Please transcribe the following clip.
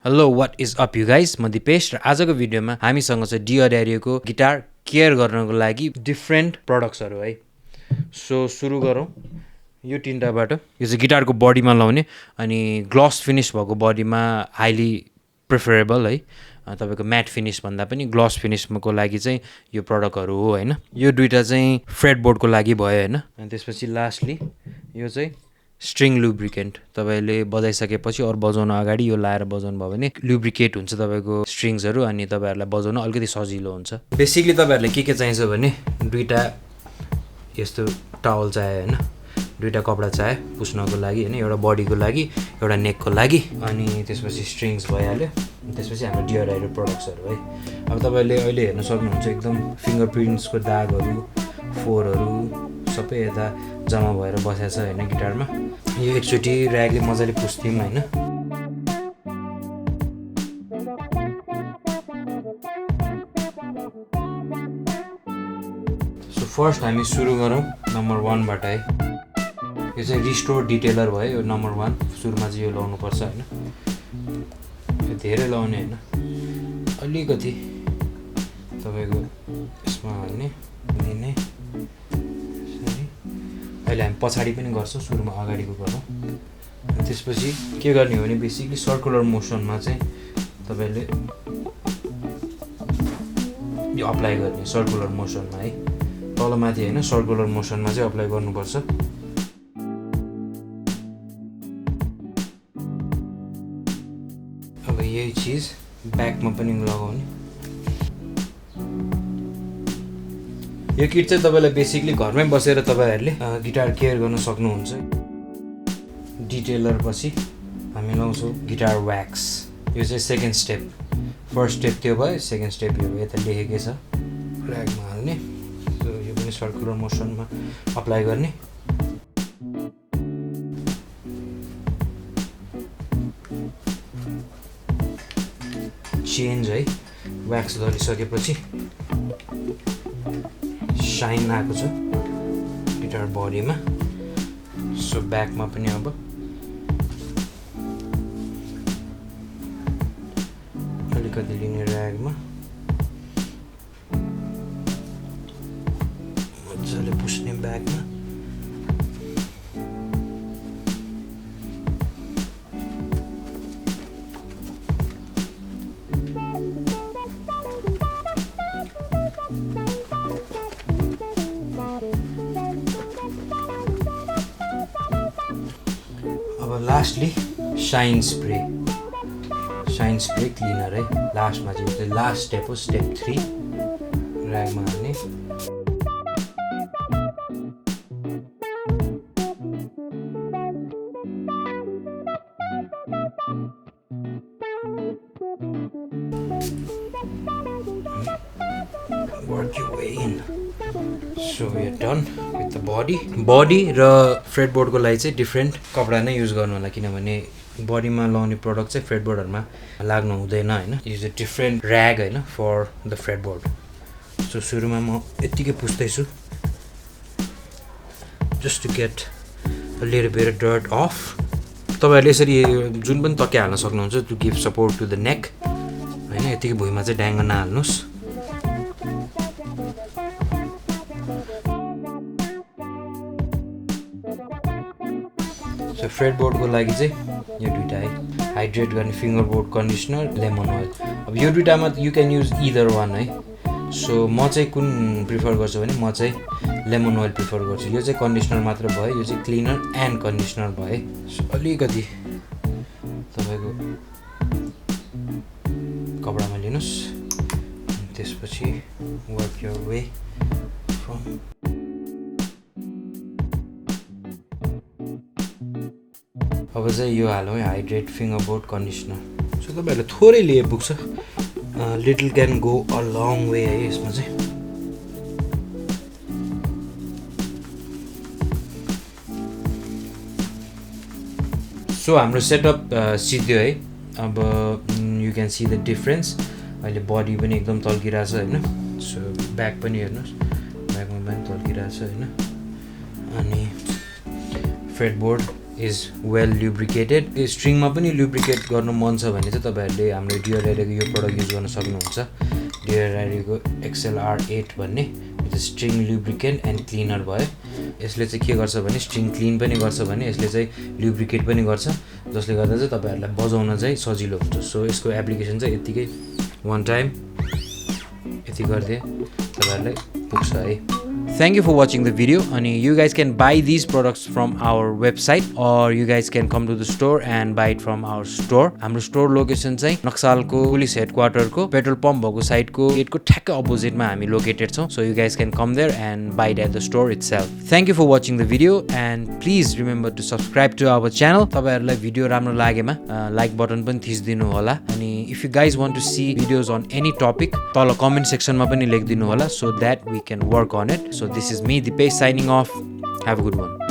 Hello what is up you guys, म दिपेश र आजको भिडियोमा हामीसँग छ डिओड्यारियोको गिटार केयर गर्नको लागि डिफ्रेन्ट प्रडक्ट्सहरू है। सो सुरु गरौँ। यो तिनवटाबाट यो चाहिँ गिटारको बडीमा लाउने अनि ग्लस फिनिस भएको बडीमा हाइली प्रिफरेबल है। तपाईँको म्याट फिनिस भन्दा पनि ग्लस फिनिसको लागि चाहिँ यो प्रडक्टहरू हो होइन। यो दुइटा चाहिँ फ्रेटबोर्डको लागि भयो होइन। अनि त्यसपछि लास्टली यो चाहिँ स्ट्रिङ लुब्रिकेन्ट, तपाईँले बजाइसकेपछि अरू बजाउन अगाडि यो लाएर बजाउनु भयो भने लुब्रिकेट हुन्छ तपाईँको स्ट्रिङ्सहरू अनि तपाईँहरूलाई बजाउन अलिकति सजिलो हुन्छ। बेसिकली तपाईँहरूलाई के चाहिन्छ भने दुईवटा यस्तो टावल चाहियो होइन, दुईवटा कपडा चाहियो पुस्नको लागि होइन, एउटा बडीको लागि एउटा नेकको लागि अनि त्यसपछि स्ट्रिङ्स भइहाल्यो। त्यसपछि हाम्रो डिओड्यारियो प्रडक्ट्सहरू है। अब तपाईँले अहिले हेर्न सक्नुहुन्छ एकदम फिङ्गर प्रिन्ट्सको दागहरू फोरहरू सबै यता जम्मा भएर बसेको छ होइन गिटारमा। यो एकचोटि ऱ्यागले मजाले पुस्थ्यौँ होइन। सो फर्स्ट हामी सुरु गरौँ नम्बर 1बाट है। यो चाहिँ रिस्टोर डिटेलर भयो, यो नम्बर 1 सुरुमा चाहिँ यो लाउनुपर्छ होइन। यो धेरै लाउने होइन, अलिकति तपाईँको यसमा हाल्ने दिने। अहिले हामी पछाडि पनि गर्छौँ, सुरुमा अगाडिको गरौँ। त्यसपछि के गर्ने हो भने बेसिकली सर्कुलर मोसनमा चाहिँ तपाईँले यो अप्लाई गर्ने, सर्कुलर मोसनमा है, तलमाथि होइन सर्कुलर मोसनमा चाहिँ अप्लाई गर्नुपर्छ। अब यही चिज ब्याकमा पनि लगाउने। यो किट चाहिँ तपाईँलाई बेसिकली घरमै बसेर तपाईँहरूले गिटार केयर गर्न सक्नुहुन्छ। डिटेलर पछि हामी लाउँछौँ गिटार व्याक्स। यो चाहिँ सेकेन्ड स्टेप, फर्स्ट स्टेप त्यो भयो, सेकेन्ड स्टेप यो यता लेखेकै छ ऱ्यागमा हाल्ने। यो पनि सर्कुलर मोसनमा अप्लाई गर्ने। चेन्ज है, व्याक्स गरिसकेपछि साइन आएको छ गिटार बडीमा। सो ब्याकमा पनि अब अलिकति लिने ऱ्यागमा मजाले पुस्ने ब्याकमा। लास्टली साइन स्प्रे क्लिनर है लास्टमा चाहिँ। त्यो लास्ट स्टेप हो, स्टेप 3 ऱ्यागमा हाल्ने। Work your way in. So we are done with the body र फ्रेटबोर्डको लागि चाहिँ डिफ्रेन्ट कपडा नै युज गर्नु होला, किनभने बडीमा लाउने प्रडक्ट चाहिँ फ्रेटबोर्डहरूमा लाग्नु हुँदैन होइन। यो चाहिँ डिफ्रेन्ट ऱ्याग होइन फर द फ्रेटबोर्ड। सो सुरुमा म यत्तिकै पुस्दैछु just to get a little bit dirt off. तपाईँहरूले यसरी जुन पनि तकिया हाल्न सक्नुहुन्छ to give support to the neck होइन। यत्तिकै भुइँमा चाहिँ ड्याङ्ग नहाल्नुहोस्। सो फ्रेटबोर्डको लागि चाहिँ यो दुइटा है, हाइड्रेट गर्ने finger board conditioner, lemon oil. अब यो दुइटामा you can use either one है। सो म चाहिँ कुन प्रिफर गर्छु भने म चाहिँ लेमन ओइल प्रिफर गर्छु। यो चाहिँ कन्डिसनर मात्र भयो, यो चाहिँ क्लिनर एन्ड कन्डिसनर भयो। सो अलिकति तपाईँको कपडामा लिनुहोस्, त्यसपछि वर्क योर वे फ्रम। अब चाहिँ यो हालौँ है hydrate finger board conditioner. So तपाईँहरूले थोरै लिए पुग्छ, little can go a long way है यसमा चाहिँ। सो हाम्रो सेटअप सिद्धियो है। अब you can see the difference. अहिले बडी पनि एकदम तल्किरहेछ होइन। सो ब्याक पनि हेर्नुहोस्, ब्याकमा पनि तल्किरहेछ होइन। अनि फ्रेटबोर्ड is well lubricated. यो स्ट्रिङमा पनि लुब्रिकेट गर्नु मन छ भने चाहिँ तपाईहरुले हाम्रो डियर एरियाको यो प्रोडक्ट युज गर्न सक्नुहुन्छ। डियर एरियाको XLR8 भन्ने यो स्ट्रिङ लुब्रिकेन्ट एन्ड क्लिनर भयो। यसले चाहिँ के गर्छ भने स्ट्रिङ क्लिन पनि गर्छ भने यसले चाहिँ लुब्रिकेट पनि गर्छ, जसले गर्दा चाहिँ तपाईहरुलाई बजाउन चाहिँ सजिलो हुन्छ। सो यसको एप्लिकेसन चाहिँ यतिकै one टाइम यति गर्दै तपाईहरुलाई पुग्छ है। Thank you for watching the video, and you guys can buy these products from our website or you guys can come to the store and buy it from our store. हाम्रो store location चाहिँ नक्सालको police headquarter को petrol pump भएको side को get को ठ्याक्क opposite मा हामी located छौं। So you guys can come there and buy it at the store itself. Thank you for watching the video and please remember to subscribe to our channel. तपाईहरुलाई video राम्रो लागेमा like button पनि थिच्दिनु होला, अनि if you guys want to see videos on any topic तल comment section मा पनि लेखिदिनु होला so that we can work on it. So this is me, Dipesh, signing off. Have a good one.